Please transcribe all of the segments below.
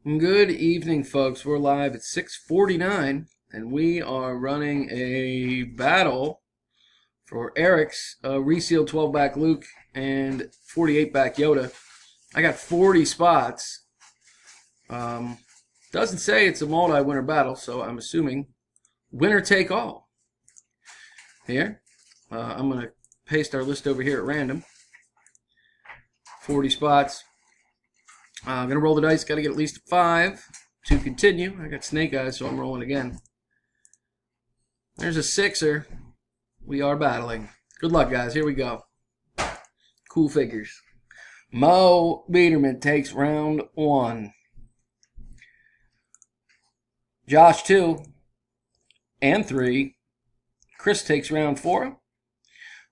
Good evening, folks. We're live at 6:49, and we are running a battle for Eric's resealed 12-back Luke and 48-back Yoda. I got 40 spots. Doesn't say it's a multi-winner battle, so I'm assuming winner take all. Here, I'm going to paste our list over here at random. 40 spots. I'm going to roll the dice. Got to get at least a 5 to continue. I got snake eyes, so I'm rolling again. There's a 6er. We are battling. Good luck, guys. Here we go. Cool figures. Mo Biederman takes round 1. Josh 2 and 3. Chris takes round 4.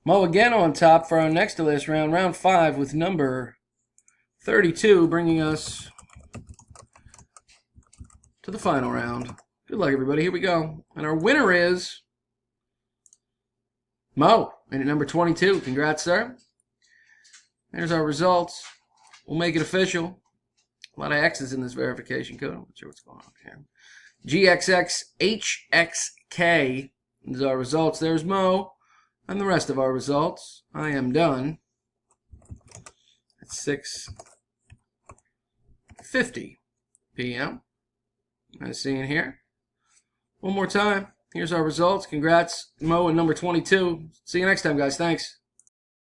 Mo again on top for our next to last round, round 5, with number 32, bringing us to the final round. Good luck, everybody. Here we go. And our winner is Mo, in at number 22. Congrats, sir. There's our results. We'll make it official. A lot of X's in this verification code. I'm not sure what's going on here. GXXHXK is our results. There's Mo. And the rest of our results. I am done at 6:50 p.m. As seen here. One more time. Here's our results. Congrats, Mo, and number 22. See you next time, guys. Thanks.